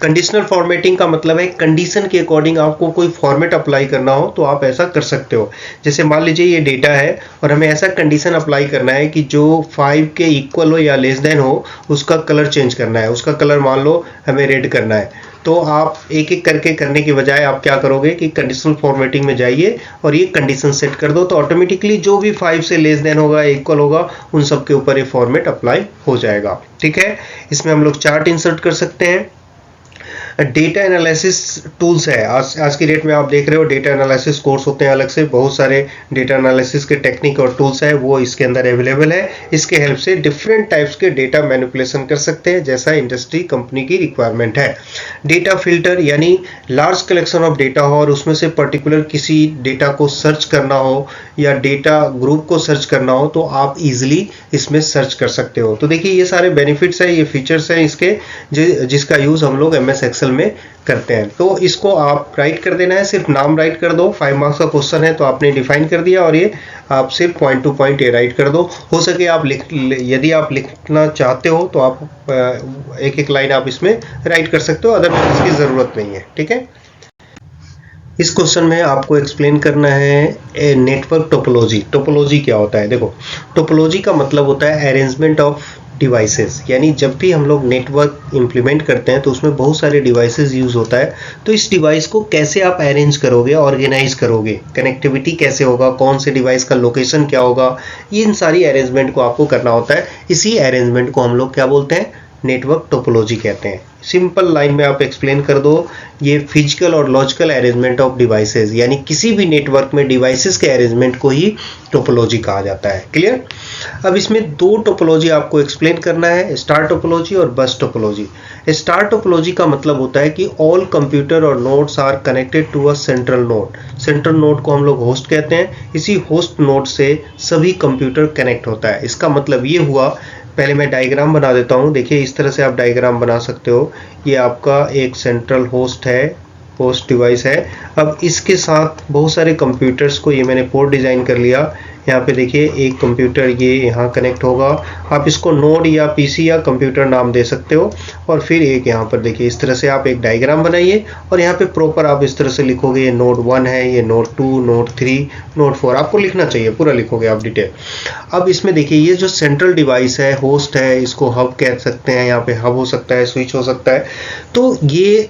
कंडीशनल फॉर्मेटिंग का मतलब है कंडीशन के अकॉर्डिंग आपको कोई फॉर्मेट अप्लाई करना हो तो आप ऐसा कर सकते हो। जैसे मान लीजिए ये डेटा है और हमें ऐसा कंडीशन अप्लाई करना है कि जो 5 के इक्वल हो या लेस देन हो उसका कलर चेंज करना है, उसका कलर मान लो हमें रेड करना है। तो आप एक एक करके करने की बजाय आप क्या करोगे कि कंडीशनल फॉर्मेटिंग में जाइए और ये कंडीशन सेट कर दो, तो ऑटोमेटिकली जो भी 5 से लेस देन होगा, इक्वल होगा, उन सब के ऊपर ये फॉर्मेट अप्लाई हो जाएगा। ठीक है, इसमें हम लोग चार्ट इंसर्ट कर सकते हैं। डेटा एनालिसिस टूल्स है, आज की डेट में आप देख रहे हो डेटा एनालिसिस कोर्स होते हैं अलग से, बहुत सारे डेटा एनालिसिस के टेक्निक और टूल्स है वो इसके अंदर अवेलेबल है। इसके हेल्प से डिफरेंट टाइप्स के डेटा मैनिपुलेशन कर सकते हैं जैसा इंडस्ट्री कंपनी की रिक्वायरमेंट है। डेटा फिल्टर यानी लार्ज कलेक्शन ऑफ डेटा हो और उसमें से पर्टिकुलर किसी डेटा को सर्च करना हो या डेटा ग्रुप को सर्च करना हो तो आप इजीली इसमें सर्च कर सकते हो। तो देखिए ये सारे बेनिफिट्स है, ये फीचर्स हैं इसके जिसका यूज हम लोग एमएस एक्सेल में करते हैं। तो इसको आप राइट कर देना है, सिर्फ नाम राइट कर दो। 5 मार्क्स का क्वेश्चन है तो आपने डिफाइन कर दिया और ये आप सिर्फ पॉइंट टू पॉइंट ये राइट कर दो। हो सके आप यदि आप लिखना चाहते हो तो आप एक एक लाइन आप इसमें राइट कर सकते हो, अदरवाइज इसकी जरूरत नहीं है। ठीक है, इस क्वेश्चन में आपको एक्सप्लेन करना है नेटवर्क टोपोलॉजी। टोपोलॉजी क्या होता है? देखो, टोपोलॉजी का मतलब होता है अरेंजमेंट ऑफ डिवाइसेस, यानी जब भी हम लोग नेटवर्क इम्प्लीमेंट करते हैं तो उसमें बहुत सारे डिवाइसेस यूज़ होता है। तो इस डिवाइस को कैसे आप अरेंज करोगे, ऑर्गेनाइज करोगे, कनेक्टिविटी कैसे होगा, कौन से डिवाइस का लोकेशन क्या होगा, इन सारी अरेंजमेंट को आपको करना होता है। इसी अरेंजमेंट को हम लोग क्या बोलते हैं, नेटवर्क टोपोलॉजी कहते हैं। सिंपल लाइन में आप एक्सप्लेन कर दो, ये फिजिकल और लॉजिकल अरेंजमेंट ऑफ डिवाइसेस, यानी किसी भी नेटवर्क में डिवाइसेस के अरेंजमेंट को ही टोपोलॉजी कहा जाता है। क्लियर? अब इसमें दो टोपोलॉजी आपको एक्सप्लेन करना है, स्टार टोपोलॉजी और बस टोपोलॉजी। स्टार टोपोलॉजी का मतलब होता है कि ऑल कंप्यूटर और nodes are connected to a central node. Central node को हम लोग होस्ट कहते हैं। इसी होस्ट नोड से सभी कंप्यूटर कनेक्ट होता है। इसका मतलब ये हुआ, पहले मैं डायग्राम बना देता हूँ। देखिए इस तरह से आप डायग्राम बना सकते हो। ये आपका एक सेंट्रल होस्ट है, होस्ट डिवाइस है। अब इसके साथ बहुत सारे कंप्यूटर्स को ये मैंने पोर्ट डिज़ाइन कर लिया। यहाँ पे देखिए एक कंप्यूटर ये यहाँ कनेक्ट होगा। आप इसको नोड या पीसी या कंप्यूटर नाम दे सकते हो। और फिर एक यहाँ पर देखिए इस तरह से आप एक डायग्राम बनाइए और यहाँ पे प्रॉपर आप इस तरह से लिखोगे, ये नोड 1 है, ये नोड 2, नोड 3, नोड 4, आपको लिखना चाहिए, पूरा लिखोगे आप डिटेल। अब इसमें देखिए ये जो सेंट्रल डिवाइस है, होस्ट है, इसको हब कह सकते हैं। यहाँ पे हब हो सकता है, स्विच हो सकता है। तो ये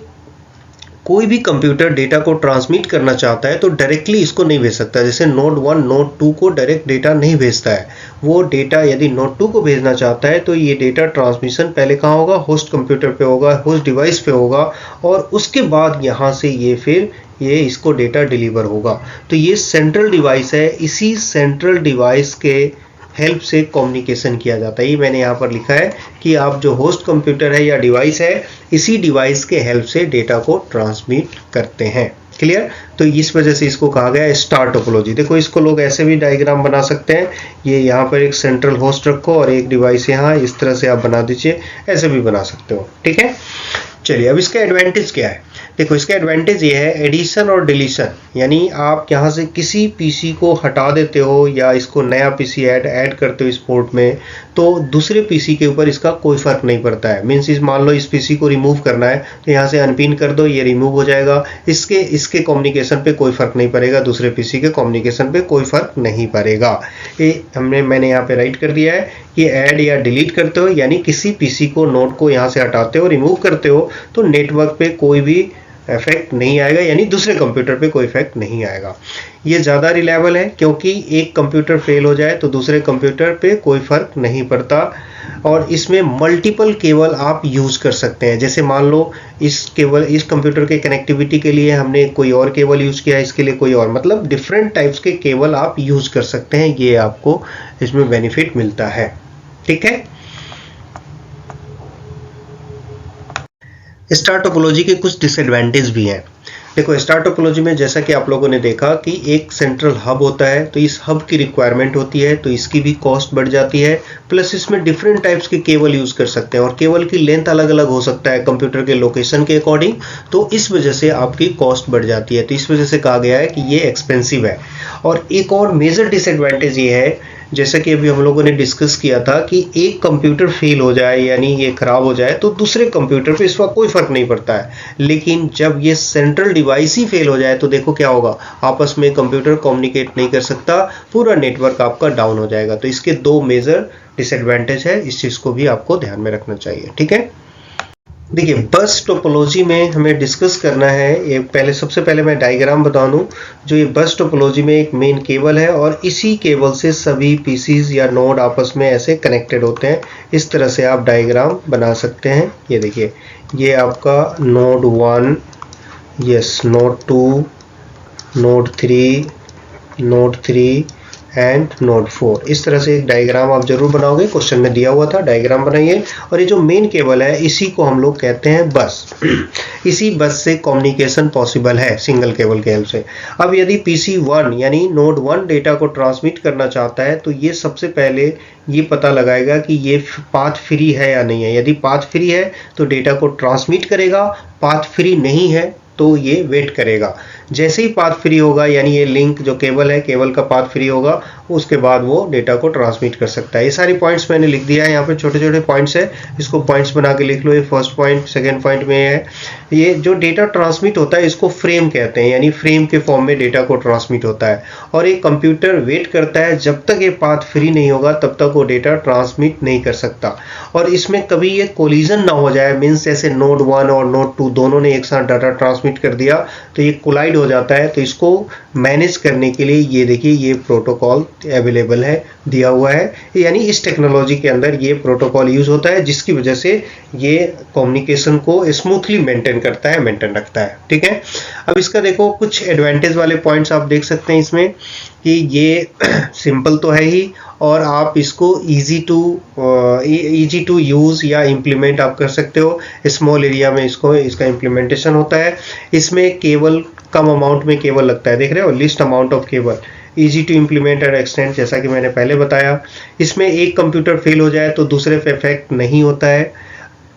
कोई भी कंप्यूटर डेटा को ट्रांसमिट करना चाहता है तो डायरेक्टली इसको नहीं भेज सकता। जैसे नोड 1 नोड 2 को डायरेक्ट डेटा नहीं भेजता है। वो डेटा यदि नोड 2 को भेजना चाहता है तो ये डेटा ट्रांसमिशन पहले कहाँ होगा, होस्ट कंप्यूटर पे होगा, होस्ट डिवाइस पे होगा, और उसके बाद यहाँ से ये फिर ये इसको डेटा डिलीवर होगा। तो ये सेंट्रल डिवाइस है। इसी सेंट्रल डिवाइस के हेल्प से कम्युनिकेशन किया जाता है। ये मैंने यहाँ पर लिखा है कि आप जो होस्ट कंप्यूटर है या डिवाइस है, इसी डिवाइस के हेल्प से डेटा को ट्रांसमिट करते हैं। क्लियर? तो इस वजह से इसको कहा गया है स्टार टोपोलॉजी। देखो इसको लोग ऐसे भी डायग्राम बना सकते हैं। ये यहाँ पर एक सेंट्रल होस्ट रखो और एक डिवाइस यहाँ, इस तरह से आप बना दीजिए, ऐसे भी बना सकते हो। ठीक है, चलिए अब इसका एडवांटेज क्या है। देखो इसका एडवांटेज ये है एडिशन और डिलीशन, यानी आप यहाँ से किसी पीसी को हटा देते हो या इसको नया पीसी ऐड करते हो इस पोर्ट में, तो दूसरे पीसी के ऊपर इसका कोई फर्क नहीं पड़ता है। मीन्स इस मान लो इस पीसी को रिमूव करना है तो यहाँ से अनपिन कर दो, ये रिमूव हो जाएगा। इसके कम्युनिकेशन पे कोई फर्क नहीं पड़ेगा, दूसरे पीसी के कम्युनिकेशन पे कोई फर्क नहीं पड़ेगा। ये मैंने यहाँ पे राइट कर दिया है कि ऐड या डिलीट करते हो, यानी किसी पीसी को नोड को यहाँ से हटाते हो, रिमूव करते हो, तो नेटवर्क पे कोई भी इफेक्ट नहीं आएगा, यानी दूसरे कंप्यूटर पे कोई इफेक्ट नहीं आएगा। ये ज़्यादा रिलायबल है क्योंकि एक कंप्यूटर फेल हो जाए तो दूसरे कंप्यूटर पे कोई फर्क नहीं पड़ता। और इसमें मल्टीपल केबल आप यूज़ कर सकते हैं। जैसे मान लो इस कंप्यूटर के कनेक्टिविटी के लिए हमने कोई और केबल यूज़ किया, इसके लिए कोई और, मतलब डिफरेंट टाइप्स के केबल आप यूज़ कर सकते हैं। ये आपको इसमें बेनिफिट मिलता है। ठीक है, स्टार टोपोलॉजी के कुछ डिसएडवांटेज भी हैं। देखो स्टार टोपोलॉजी में जैसा कि आप लोगों ने देखा कि एक सेंट्रल हब होता है, तो इस हब की रिक्वायरमेंट होती है, तो इसकी भी कॉस्ट बढ़ जाती है। प्लस इसमें डिफरेंट टाइप्स के केबल यूज़ कर सकते हैं और केबल की लेंथ अलग अलग हो सकता है कंप्यूटर के लोकेशन के अकॉर्डिंग, तो इस वजह से आपकी कॉस्ट बढ़ जाती है। तो इस वजह से कहा गया है कि ये एक्सपेंसिव है। और एक और मेजर डिसएडवांटेज ये है, जैसा कि अभी हम लोगों ने डिस्कस किया था, कि एक कंप्यूटर फेल हो जाए यानी ये खराब हो जाए तो दूसरे कंप्यूटर पे इसका कोई फर्क नहीं पड़ता है। लेकिन जब ये सेंट्रल डिवाइस ही फेल हो जाए तो देखो क्या होगा, आपस में कंप्यूटर कम्युनिकेट नहीं कर सकता, पूरा नेटवर्क आपका डाउन हो जाएगा। तो इसके दो मेजर डिसएडवांटेज है, इस चीज़ को भी आपको ध्यान में रखना चाहिए। ठीक है, देखिए बस टोपोलॉजी में हमें डिस्कस करना है। ये सबसे पहले मैं डायग्राम बता दूं। जो ये बस टोपोलॉजी में एक मेन केबल है और इसी केबल से सभी पीसीज या नोड आपस में ऐसे कनेक्टेड होते हैं। इस तरह से आप डायग्राम बना सकते हैं। ये देखिए, ये आपका node 1, yes, node 2, node 3 and node 4। इस तरह से एक डायग्राम आप जरूर बनाओगे, क्वेश्चन में दिया हुआ था, डायग्राम बनाइए। और ये जो मेन केबल है इसी को हम लोग कहते हैं बस। इसी बस से कम्युनिकेशन पॉसिबल है सिंगल केबल के हेल्प से। अब यदि पीसी 1 यानी नोड 1 डेटा को ट्रांसमिट करना चाहता है तो ये सबसे पहले ये पता लगाएगा कि ये पाथ फ्री है या नहीं है। यदि पाथ फ्री है तो डेटा को ट्रांसमिट करेगा, पाथ फ्री नहीं है तो ये वेट करेगा। जैसे ही पाथ फ्री होगा, यानी ये लिंक जो केबल है, केबल का पाथ फ्री होगा, उसके बाद वो डेटा को ट्रांसमिट कर सकता है। ये सारी पॉइंट्स मैंने लिख दिया है, यहाँ पे छोटे छोटे पॉइंट्स है, इसको पॉइंट्स बना के लिख लो। ये फर्स्ट पॉइंट, सेकंड पॉइंट में है, ये जो डेटा ट्रांसमिट होता है इसको फ्रेम कहते हैं, यानी फ्रेम के फॉर्म में डेटा को ट्रांसमिट होता है। और एक कंप्यूटर वेट करता है जब तक ये पाथ फ्री नहीं होगा तब तक वो डेटा ट्रांसमिट नहीं कर सकता। और इसमें कभी ये कोलिजन ना हो जाए, मीन्स जैसे नोड 1 और नोड 2 दोनों ने एक साथ डाटा ट्रांसमिट कर दिया तो ये कोलाइड हो जाता है। तो इसको मैनेज करने के लिए ये देखिए ये प्रोटोकॉल अवेलेबल है, दिया हुआ है, यानी इस टेक्नोलॉजी के अंदर ये प्रोटोकॉल यूज होता है, जिसकी वजह से ये कम्युनिकेशन को स्मूथली मेंटेन करता है, मेंटेन रखता है। ठीक है, अब इसका देखो कुछ एडवांटेज वाले पॉइंट्स आप देख सकते हैं इसमें कि ये सिंपल तो है ही, और आप इसको इजी टू यूज़ या इम्प्लीमेंट आप कर सकते हो। स्मॉल एरिया में इसका इम्प्लीमेंटेशन होता है। इसमें केवल कम अमाउंट में केबल लगता है, देख रहे हो, least amount of cable, easy to implement and extend, जैसा कि मैंने पहले बताया। इसमें एक कंप्यूटर फेल हो जाए तो दूसरे पे इफेक्ट नहीं होता है,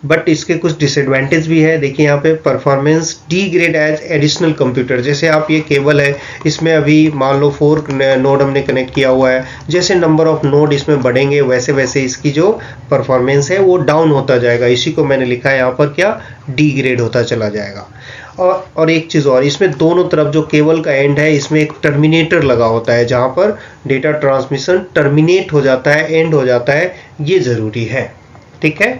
बट इसके कुछ डिसएडवांटेज भी है। देखिए यहाँ पे performance degrade as additional computer, जैसे आप ये केबल है, इसमें अभी मान लो 4 नोड हमने कनेक्ट किया हुआ है, जैसे नंबर ऑफ नोड इसमें बढ़ेंगे वैसे वैसे इसकी जो परफॉर्मेंस है वो डाउन होता जाएगा। इसी को मैंने लिखा है यहाँ पर, क्या, डिग्रेड होता चला जाएगा। और एक चीज़ और, इसमें दोनों तरफ जो केबल का एंड है इसमें एक टर्मिनेटर लगा होता है, जहाँ पर डेटा ट्रांसमिशन टर्मिनेट हो जाता है, एंड हो जाता है, ये ज़रूरी है। ठीक है,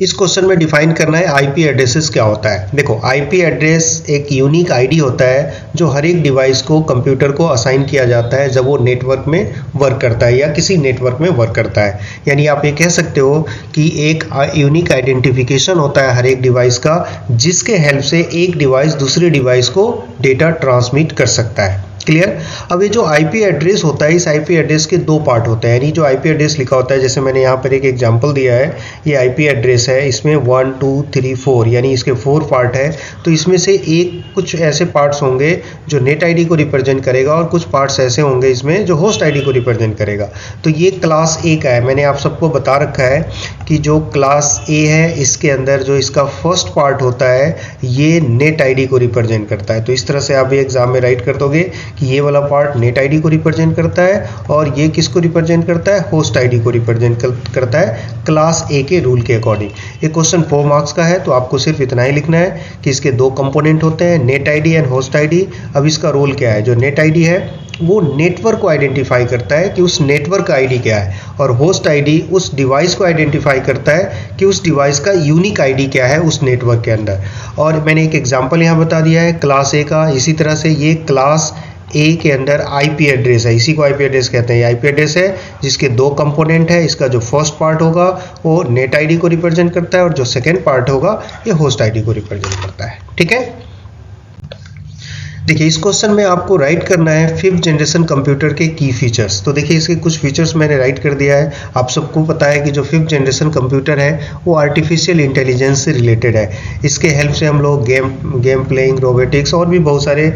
इस क्वेश्चन में डिफाइन करना है आईपी एड्रेसेस क्या होता है। देखो, आईपी एड्रेस एक यूनिक आईडी होता है जो हर एक डिवाइस को, कंप्यूटर को असाइन किया जाता है जब वो नेटवर्क में वर्क करता है या किसी नेटवर्क में वर्क करता है। यानी आप ये कह सकते हो कि एक यूनिक आइडेंटिफिकेशन होता है हर एक डिवाइस का, जिसके हेल्प से एक डिवाइस दूसरे डिवाइस को डेटा ट्रांसमिट कर सकता है। क्लियर। अब ये जो आईपी एड्रेस होता है, इस आईपी एड्रेस के दो पार्ट होते हैं। यानी जो आईपी एड्रेस लिखा होता है, जैसे मैंने यहाँ पर एक एग्जांपल दिया है, ये आईपी एड्रेस है, इसमें 1 2 3 4 यानी इसके 4 पार्ट है। तो इसमें से एक कुछ ऐसे पार्ट्स होंगे जो नेट आईडी को रिप्रेजेंट करेगा और कुछ पार्ट्स ऐसे होंगे इसमें जो होस्ट आईडी को रिप्रेजेंट करेगा। तो ये क्लास ए का है, मैंने आप सबको बता रखा है कि जो क्लास ए है इसके अंदर जो इसका फर्स्ट पार्ट होता है ये नेट आईडी को रिप्रेजेंट करता है। तो इस तरह से आप एग्जाम में राइट कर दोगे कि ये वाला पार्ट नेट आईडी को रिप्रेजेंट करता है और ये किसको रिप्रेजेंट करता है, होस्ट आईडी को रिप्रेजेंट करता है क्लास ए के रूल के अकॉर्डिंग। ये क्वेश्चन 4 मार्क्स का है, तो आपको सिर्फ इतना ही लिखना है कि इसके दो कंपोनेंट होते हैं, net ID and host ID. अब इसका रोल क्या है, जो नेट आईडी है वो नेटवर्क को आइडेंटिफाई करता है कि उस नेटवर्क का आईडी क्या है, और होस्ट आईडी उस डिवाइस को आइडेंटिफाई करता है कि उस डिवाइस का यूनिक आईडी क्या है उस नेटवर्क के अंदर। और मैंने एक एग्जांपल यहाँ बता दिया है क्लास ए का। इसी तरह से ये क्लास ए के अंदर आईपी एड्रेस है, इसी को आईपी एड्रेस कहते हैं। ये आईपी एड्रेस है जिसके दो कंपोनेंट है, इसका जो फर्स्ट पार्ट होगा वो नेट आईडी को रिप्रेजेंट करता है और जो सेकेंड पार्ट होगा ये होस्ट आईडी को रिप्रेजेंट करता है। ठीक है, देखिए इस क्वेश्चन में आपको राइट करना है 5th जनरेशन कंप्यूटर के की फीचर्स। तो देखिए इसके कुछ फीचर्स मैंने राइट कर दिया है। आप सबको पता है कि जो 5th जनरेशन कंप्यूटर है वो आर्टिफिशियल इंटेलिजेंस से रिलेटेड है। इसके हेल्प से हम लोग गेम प्लेइंग, रोबोटिक्स और भी बहुत सारे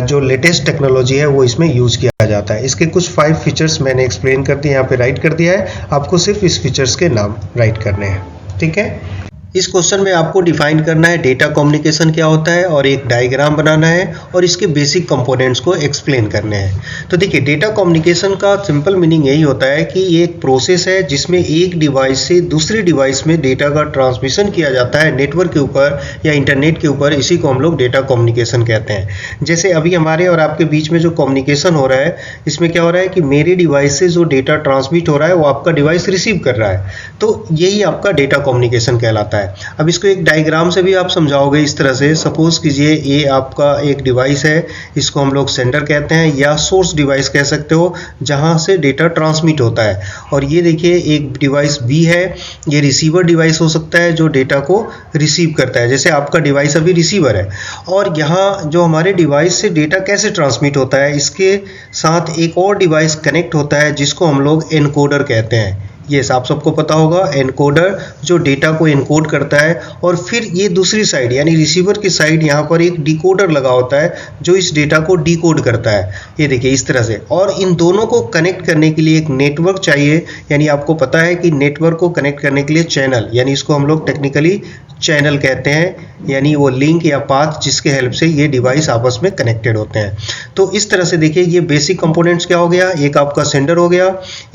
जो लेटेस्ट टेक्नोलॉजी है वो इसमें यूज़ किया जाता है। इसके कुछ 5 फीचर्स मैंने एक्सप्लेन कर दिए, यहाँ पे राइट कर दिया है। आपको सिर्फ इस फीचर्स के नाम राइट करने हैं। ठीक है, इस क्वेश्चन में आपको डिफाइन करना है डेटा कम्युनिकेशन क्या होता है और एक डायग्राम बनाना है और इसके बेसिक कंपोनेंट्स को एक्सप्लेन करने हैं। तो देखिए डेटा कम्युनिकेशन का सिंपल मीनिंग यही होता है कि ये एक प्रोसेस है जिसमें एक डिवाइस से दूसरे डिवाइस में डेटा का ट्रांसमिशन किया जाता है नेटवर्क के ऊपर या इंटरनेट के ऊपर। इसी को हम लोग डेटा कम्युनिकेशन कहते हैं। जैसे अभी हमारे और आपके बीच में जो कम्युनिकेशन हो रहा है, इसमें क्या हो रहा है कि मेरे डिवाइस से जो डेटा ट्रांसमिट हो रहा है वो आपका डिवाइस रिसीव कर रहा है। तो यही आपका डेटा कम्युनिकेशन कहलाता है। अब इसको एक डायग्राम से भी आप समझाओगे इस तरह से। सपोज कीजिए ये आपका एक डिवाइस है, इसको हम लोग सेंडर कहते हैं या सोर्स डिवाइस कह सकते हो, जहां से डेटा ट्रांसमिट होता है। और ये देखिए एक डिवाइस बी है, ये रिसीवर डिवाइस हो सकता है जो डेटा को रिसीव करता है, जैसे आपका डिवाइस अभी रिसीवर है। और यहाँ जो हमारे डिवाइस से डेटा कैसे ट्रांसमिट होता है, इसके साथ एक और डिवाइस कनेक्ट होता है जिसको हम लोग एनकोडर कहते हैं। यस, आप सबको पता होगा एनकोडर जो डेटा को एनकोड करता है, और फिर ये दूसरी साइड यानी रिसीवर की साइड यहाँ पर एक डिकोडर लगा होता है जो इस डेटा को डिकोड करता है। ये देखिए इस तरह से, और इन दोनों को कनेक्ट करने के लिए एक नेटवर्क चाहिए, यानी आपको पता है कि नेटवर्क को कनेक्ट करने के लिए चैनल, यानी इसको हम लोग टेक्निकली चैनल कहते हैं, यानी वो लिंक या पाथ जिसके हेल्प से ये डिवाइस आपस में कनेक्टेड होते हैं। तो इस तरह से देखिए ये बेसिक कंपोनेंट्स क्या हो गया, एक आपका सेंडर हो गया,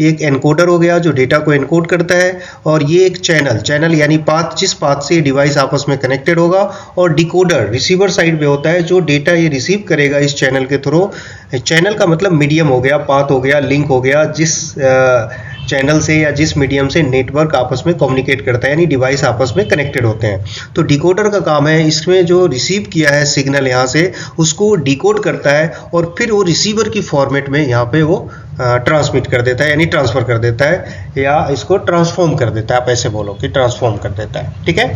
एक एनकोडर हो गया जो डेटा को एनकोड करता है, और ये एक चैनल यानी पाथ जिस पाथ से ये डिवाइस आपस में कनेक्टेड होगा, और डिकोडर रिसीवर साइड पे होता है जो डेटा ये रिसीव करेगा इस चैनल के थ्रू। चैनल का मतलब मीडियम हो गया, पाथ हो गया, लिंक हो गया, जिस चैनल से या जिस मीडियम से नेटवर्क आपस में कम्युनिकेट करता है, यानी डिवाइस आपस में कनेक्टेड होते हैं। तो डिकोडर का काम है इसमें जो रिसीव किया है सिग्नल यहाँ से उसको डिकोड करता है, और फिर वो रिसीवर की फॉर्मेट में यहाँ पे वो ट्रांसमिट कर देता है, यानी ट्रांसफर कर देता है, या इसको ट्रांसफॉर्म कर देता है, आप ऐसे बोलो कि ट्रांसफॉर्म कर देता है। ठीक है,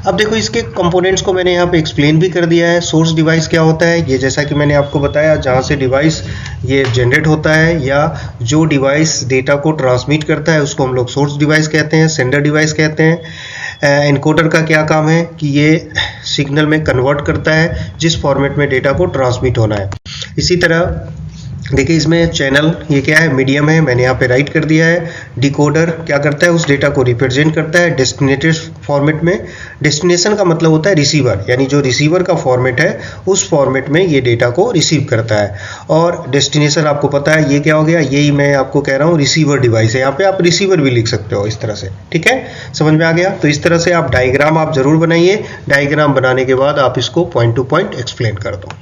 अब देखो इसके कंपोनेंट्स को मैंने यहाँ पे एक्सप्लेन भी कर दिया है। सोर्स डिवाइस क्या होता है, ये जैसा कि मैंने आपको बताया जहाँ से डिवाइस ये जनरेट होता है, या जो डिवाइस डेटा को ट्रांसमिट करता है उसको हम लोग सोर्स डिवाइस कहते हैं, सेंडर डिवाइस कहते हैं। एनकोडर का क्या काम है कि ये सिग्नल में कन्वर्ट करता है जिस फॉर्मेट में डेटा को ट्रांसमिट होना है। इसी तरह देखिए इसमें चैनल ये क्या है, मीडियम है, मैंने यहाँ पे राइट कर दिया है। डिकोडर क्या करता है, उस डेटा को रिप्रेजेंट करता है डेस्टिनेटेड फॉर्मेट में। डेस्टिनेशन का मतलब होता है रिसीवर, यानी जो रिसीवर का फॉर्मेट है उस फॉर्मेट में ये डेटा को रिसीव करता है। और डेस्टिनेशन आपको पता है ये क्या हो गया, यही मैं आपको कह रहा हूँ रिसीवर डिवाइस है, यहाँ पे आप रिसीवर भी लिख सकते हो इस तरह से। ठीक है, समझ में आ गया। तो इस तरह से आप डायग्राम आप जरूर बनाइए, डायग्राम बनाने के बाद आप इसको पॉइंट टू पॉइंट एक्सप्लेन कर दो।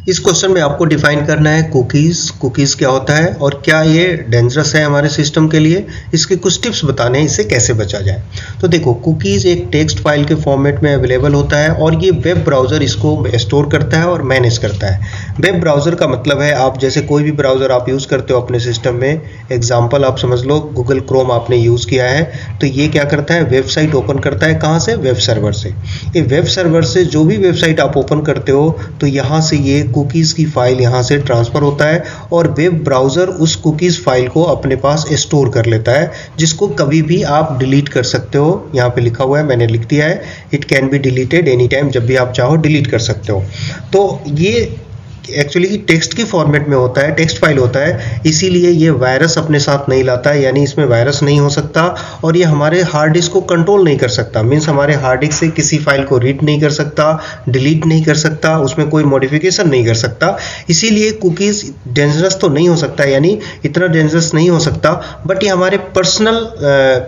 इस क्वेश्चन में आपको डिफाइन करना है कुकीज़ क्या होता है और क्या ये डेंजरस है हमारे सिस्टम के लिए, इसके कुछ टिप्स बताने हैं इससे कैसे बचा जाए। तो देखो कुकीज़ एक टेक्स्ट फाइल के फॉर्मेट में अवेलेबल होता है, और ये वेब ब्राउज़र इसको स्टोर करता है और मैनेज करता है। वेब ब्राउज़र का मतलब है आप जैसे कोई भी ब्राउज़र आप यूज़ करते हो अपने सिस्टम में, एग्जाम्पल आप समझ लो गूगल क्रोम आपने यूज़ किया है, तो ये क्या करता है, वेबसाइट ओपन करता है। कहाँ से, वेब सर्वर से। ये वेब सर्वर से जो भी वेबसाइट आप ओपन करते हो तो यहाँ से ये कुकीज़ की फाइल यहाँ से ट्रांसफ़र होता है, और वेब ब्राउज़र उस कुकीज़ फाइल को अपने पास स्टोर कर लेता है, जिसको कभी भी आप डिलीट कर सकते हो। यहाँ पे लिखा हुआ है, मैंने लिख दिया है, it can be deleted any time, जब भी आप चाहो डिलीट कर सकते हो। तो ये एक्चुअली टेक्स्ट की फॉर्मेट में होता है, टेक्स्ट फाइल होता है, इसीलिए ये वायरस अपने साथ नहीं लाता है, यानी इसमें वायरस नहीं हो सकता, और ये हमारे हार्ड डिस्क को कंट्रोल नहीं कर सकता। मीन्स हमारे हार्ड डिस्क से किसी फाइल को रीड नहीं कर सकता, डिलीट नहीं कर सकता, उसमें कोई मॉडिफिकेशन नहीं कर सकता। इसीलिए कुकीज़ डेंजरस तो नहीं हो सकता, यानी इतना डेंजरस नहीं हो सकता, बट ये हमारे पर्सनल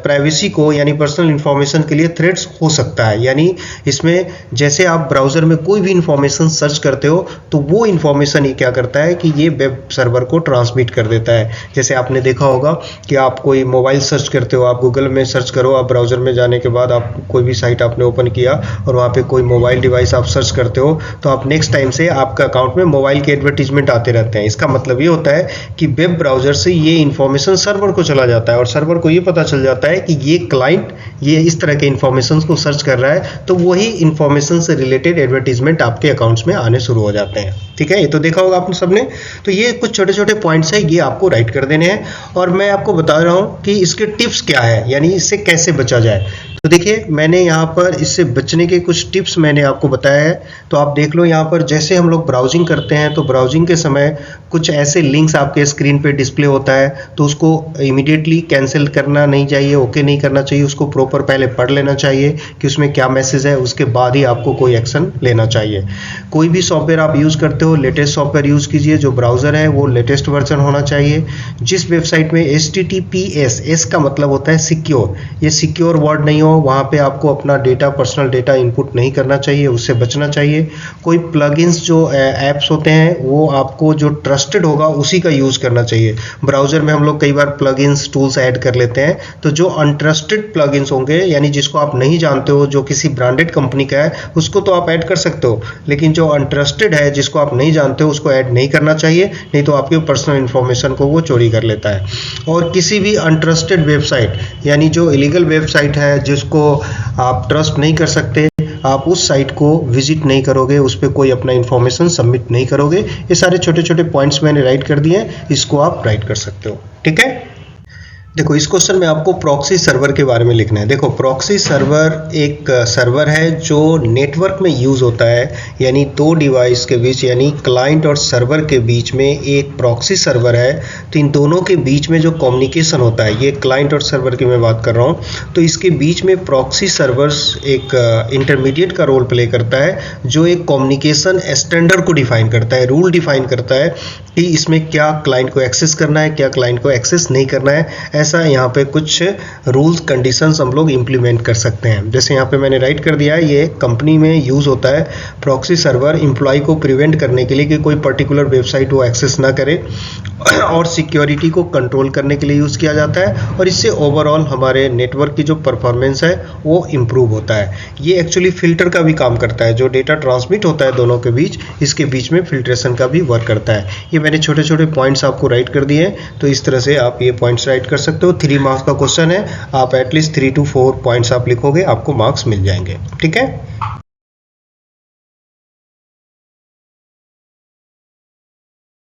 प्राइवेसी को यानी पर्सनल इंफॉर्मेशन के लिए थ्रेट्स हो सकता है। यानी इसमें जैसे आप ब्राउज़र में कोई भी इंफॉर्मेशन सर्च करते हो तो वो इंफॉर्मेशन ये क्या करता है कि ये वेब सर्वर को ट्रांसमिट कर देता है। जैसे आपने देखा होगा कि आप कोई मोबाइल सर्च करते हो, आप गूगल में सर्च करो, आप ब्राउज़र में जाने के बाद आप कोई भी साइट आपने ओपन किया और वहाँ पे कोई मोबाइल डिवाइस आप सर्च करते हो, तो आप नेक्स्ट टाइम से आपका अकाउंट में मोबाइल के एडवर्टीजमेंट आते रहते हैं। इसका मतलब ये होता है कि वेब ब्राउज़र से ये इंफॉर्मेशन सर्वर को चला जाता है, और सर्वर को ये पता चल जाता है कि ये क्लाइंट ये इस तरह के इंफॉर्मेशन को सर्च कर रहा है, तो वही इंफॉर्मेशन से रिलेटेड एडवर्टीजमेंट आपके अकाउंट्स में आने शुरू हो जाते हैं। ठीक है, ये तो देखा होगा आपने सबने। तो ये कुछ छोटे छोटे पॉइंट्स है, ये आपको राइट कर देने हैं, और मैं आपको बता रहा हूँ कि इसके टिप्स क्या है, यानी इससे कैसे बचा जाए। तो देखिए मैंने यहाँ पर इससे बचने के कुछ टिप्स मैंने आपको बताया है, तो आप देख लो यहाँ पर जैसे हम लोग ब्राउजिंग करते हैं तो ब्राउजिंग के समय कुछ ऐसे लिंक्स आपके स्क्रीन पे डिस्प्ले होता है, तो उसको इमीडिएटली कैंसिल करना नहीं चाहिए, ओके नहीं करना चाहिए, उसको प्रॉपर पहले पढ़ लेना चाहिए कि उसमें क्या मैसेज है, उसके बाद ही आपको कोई एक्शन लेना चाहिए। कोई भी सॉफ्टवेयर आप यूज़ करते हो लेटेस्ट सॉफ्टवेयर यूज़ कीजिए, जो ब्राउज़र है वो लेटेस्ट वर्जन होना चाहिए। जिस वेबसाइट में HTTPS एस का मतलब होता है सिक्योर, ये सिक्योर वर्ड नहीं हो, वहाँ पे आपको अपना डेटा पर्सनल डेटा इनपुट नहीं करना चाहिए, उससे बचना चाहिए। कोई प्लगइन्स जो ऐप्स होते हैं वो आपको जो ट्रस्टेड होगा उसी का यूज़ करना चाहिए। ब्राउज़र में हम लोग कई बार प्लगइन्स टूल्स ऐड कर लेते हैं, तो जो अनट्रस्टेड प्लगइन्स होंगे यानी जिसको आप नहीं जानते हो, जो किसी ब्रांडेड कंपनी का है, उसको तो आप ऐड कर सकते हो, लेकिन जो अनट्रस्टेड है जिसको आप नहीं जानते हो उसको ऐड नहीं करना चाहिए, नहीं तो आपके पर्सनल इन्फॉर्मेशन को वो चोरी कर लेता है। और किसी भी अनट्रस्टेड वेबसाइट यानी जो इलीगल वेबसाइट है जिसको आप ट्रस्ट नहीं कर सकते, आप उस साइट को विजिट नहीं करोगे, उस पर कोई अपना इन्फॉर्मेशन सबमिट नहीं करोगे। ये सारे छोटे छोटे पॉइंट्स मैंने राइट कर दिए हैं, इसको आप राइट कर सकते हो। ठीक है, देखो इस क्वेश्चन में आपको प्रॉक्सी सर्वर के बारे में लिखना है। देखो प्रॉक्सी सर्वर एक सर्वर है जो नेटवर्क में यूज़ होता है, यानी दो डिवाइस के बीच यानी क्लाइंट और सर्वर के बीच में एक प्रॉक्सी सर्वर है। तो इन दोनों के बीच में जो कम्युनिकेशन होता है, ये क्लाइंट और सर्वर की मैं बात कर रहा हूँ, तो इसके बीच में प्रॉक्सी सर्वर्स एक इंटरमीडिएट का रोल प्ले करता है, जो एक कम्युनिकेशन स्टैंडर्ड को डिफाइन करता है, रूल डिफाइन करता है कि इसमें क्या क्लाइंट को एक्सेस करना है, क्या क्लाइंट को एक्सेस नहीं करना है। ऐसा यहाँ पे कुछ रूल्स कंडीशंस हम लोग इंप्लीमेंट कर सकते हैं। जैसे यहाँ पे मैंने राइट कर दिया है, ये कंपनी में यूज़ होता है प्रॉक्सी सर्वर एम्प्लॉय को प्रिवेंट करने के लिए कि कोई पर्टिकुलर वेबसाइट वो एक्सेस ना करे, और सिक्योरिटी को कंट्रोल करने के लिए यूज़ किया जाता है, और इससे ओवरऑल हमारे नेटवर्क की जो परफॉर्मेंस है वो इम्प्रूव होता है। ये एक्चुअली फिल्टर का भी काम करता है, जो डेटा ट्रांसमिट होता है दोनों के बीच, इसके बीच में फिल्ट्रेशन का भी वर्क करता है। ये मैंने छोटे छोटे पॉइंट्स आपको राइट कर दिए हैं, तो इस तरह से आप ये पॉइंट्स राइट कर सकते हो। 3 मार्क्स का क्वेश्चन है, आप एटलीस्ट 3 to 4 पॉइंट्स आप लिखोगे, आपको मार्क्स मिल जाएंगे। ठीक है।